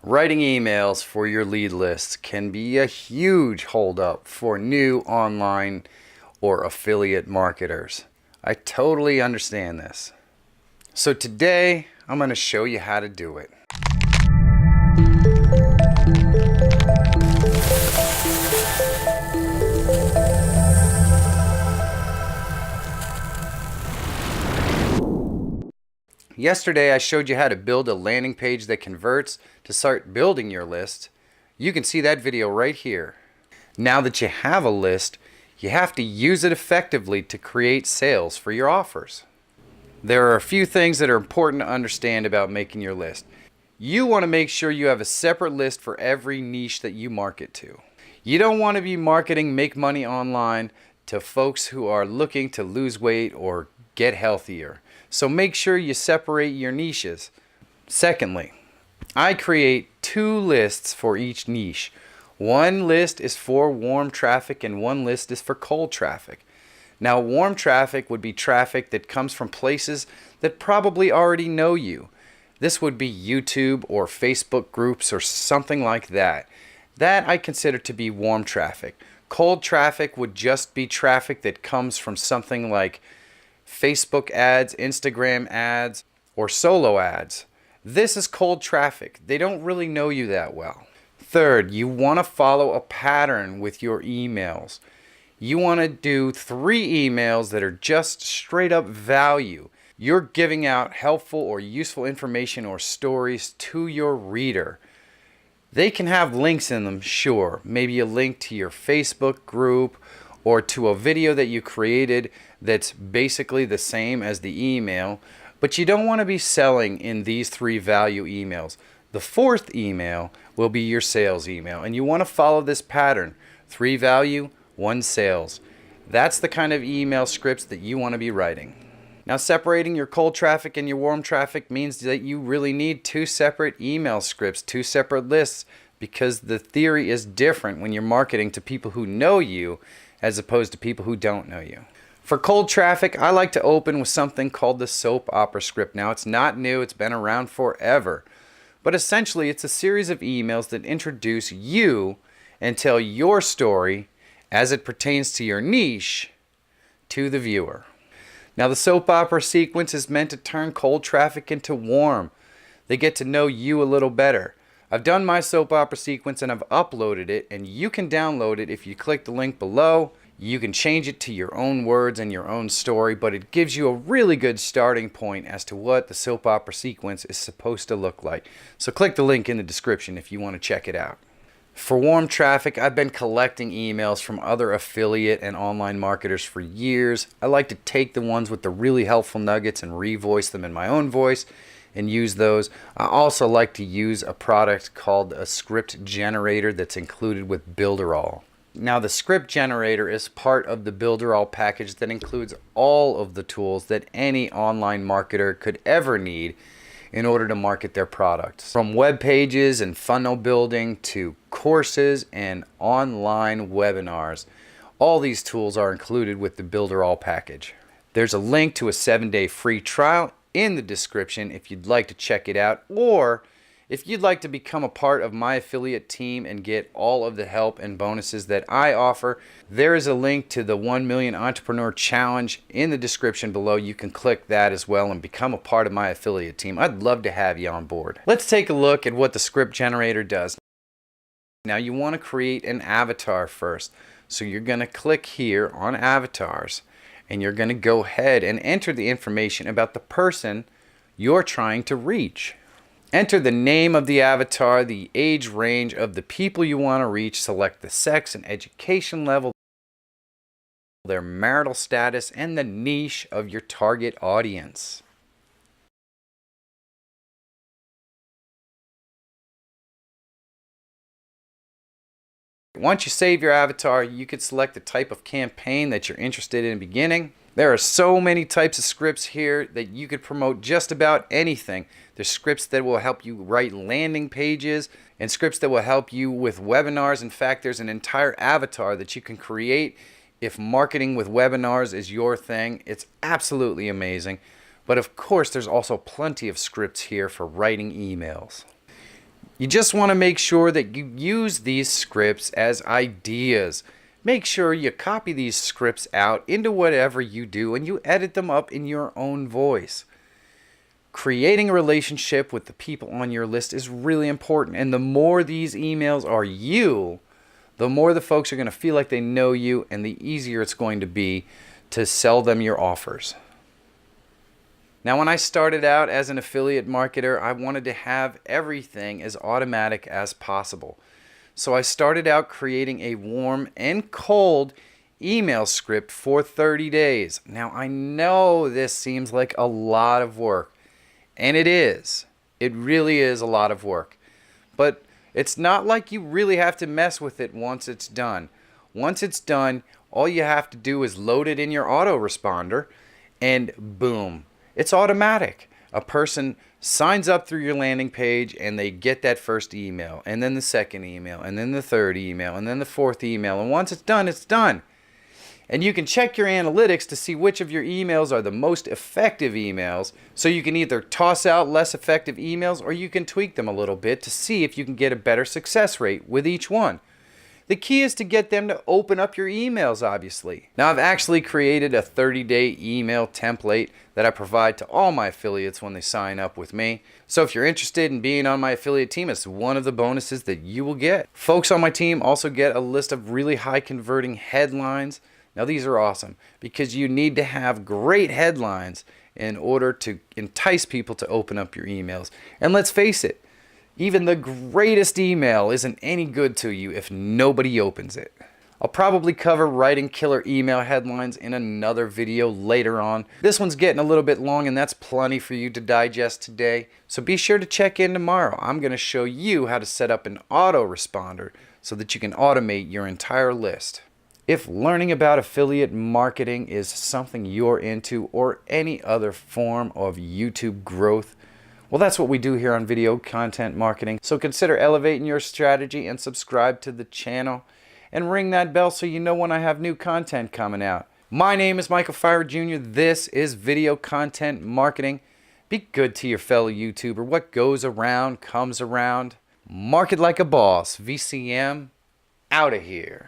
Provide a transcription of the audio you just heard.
Writing emails for your lead lists can be a huge holdup for new online or affiliate marketers. I totally understand this. So today, I'm going to show you how to do it. Yesterday, I showed you how to build a landing page that converts to start building your list. You can see that video right here. Now that you have a list, you have to use it effectively to create sales for your offers. There are a few things that are important to understand about making your list. You want to make sure you have a separate list for every niche that you market to. You don't want to be marketing make money online to folks who are looking to lose weight or get healthier. So make sure you separate your niches. Secondly, I create 2 lists for each niche. One list is for warm traffic and one list is for cold traffic. Now, warm traffic would be traffic that comes from places that probably already know you. This would be YouTube or Facebook groups or something like that. That I consider to be warm traffic. Cold traffic would just be traffic that comes from something like Facebook ads, Instagram ads, or solo ads. This is cold traffic. They don't really know you that well. Third, you want to follow a pattern with your emails. You want to do 3 emails that are just straight up value. You're giving out helpful or useful information or stories to your reader. They can have links in them, sure. Maybe a link to your Facebook group or to a video that you created that's basically the same as the email, but you don't want to be selling in these 3 value emails. The 4th email will be your sales email, and you want to follow this pattern: 3 value, 1 sales. That's the kind of email scripts that you want to be writing. Now, separating your cold traffic and your warm traffic means that you really need 2 separate email scripts, 2 separate lists, because the theory is different when you're marketing to people who know you as opposed to people who don't know you. For cold traffic, I like to open with something called the soap opera script. Now, it's not new, it's been around forever. But essentially, it's a series of emails that introduce you and tell your story as it pertains to your niche to the viewer. Now, the soap opera sequence is meant to turn cold traffic into warm. They get to know you a little better. I've done my soap opera sequence and I've uploaded it, and you can download it if you click the link below. You can change it to your own words and your own story, but it gives you a really good starting point as to what the soap opera sequence is supposed to look like. So click the link in the description if you want to check it out. For warm traffic, I've been collecting emails from other affiliate and online marketers for years. I like to take the ones with the really helpful nuggets and revoice them in my own voice and use those. I also like to use a product called a script generator that's included with Builderall. Now, the script generator is part of the Builderall package that includes all of the tools that any online marketer could ever need in order to market their product. From web pages and funnel building to courses and online webinars, all these tools are included with the Builderall package. There's a link to a 7-day free trial in the description if you'd like to check it out, or if you'd like to become a part of my affiliate team and get all of the help and bonuses that I offer, there is a link to the 1 Million Entrepreneur Challenge in the description below. You can click that as well and become a part of my affiliate team. I'd love to have you on board. Let's take a look at what the script generator does. Now, you want to create an avatar first. So you're going to click here on avatars, and you're going to go ahead and enter the information about the person you're trying to reach. Enter the name of the avatar, the age range of the people you want to reach, select the sex and education level, their marital status, and the niche of your target audience. Once you save your avatar, you could select the type of campaign that you're interested in beginning. There are so many types of scripts here that you could promote just about anything. There's scripts that will help you write landing pages and scripts that will help you with webinars. In fact, there's an entire avatar that you can create if marketing with webinars is your thing. It's absolutely amazing. But of course, there's also plenty of scripts here for writing emails. You just want to make sure that you use these scripts as ideas. Make sure you copy these scripts out into whatever you do and you edit them up in your own voice. Creating a relationship with the people on your list is really important, and the more these emails are you, the more the folks are going to feel like they know you, and the easier it's going to be to sell them your offers. Now, when I started out as an affiliate marketer, I wanted to have everything as automatic as possible. So I started out creating a warm and cold email script for 30 days. Now, I know this seems like a lot of work, and it is. It really is a lot of work. But it's not like you really have to mess with it once it's done. Once it's done, all you have to do is load it in your autoresponder, and boom, it's automatic. A person signs up through your landing page and they get that first email, and then the second email, and then the third email, and then the fourth email. And once it's done, it's done. And you can check your analytics to see which of your emails are the most effective emails. So you can either toss out less effective emails, or you can tweak them a little bit to see if you can get a better success rate with each one. The key is to get them to open up your emails, obviously. Now, I've actually created a 30-day email template that I provide to all my affiliates when they sign up with me. So if you're interested in being on my affiliate team, it's one of the bonuses that you will get. Folks on my team also get a list of really high converting headlines. Now, these are awesome because you need to have great headlines in order to entice people to open up your emails. And let's face it, even the greatest email isn't any good to you if nobody opens it. I'll probably cover writing killer email headlines in another video later on. This one's getting a little bit long, and that's plenty for you to digest today. So be sure to check in tomorrow. I'm going to show you how to set up an autoresponder so that you can automate your entire list. If learning about affiliate marketing is something you're into, or any other form of YouTube growth, well, that's what we do here on Video Content Marketing. So consider elevating your strategy and subscribe to the channel and ring that bell so you know when I have new content coming out. My name is Michael Feyrer Jr. This is Video Content Marketing. Be good to your fellow YouTuber. What goes around comes around. Market like a boss. VCM, out of here.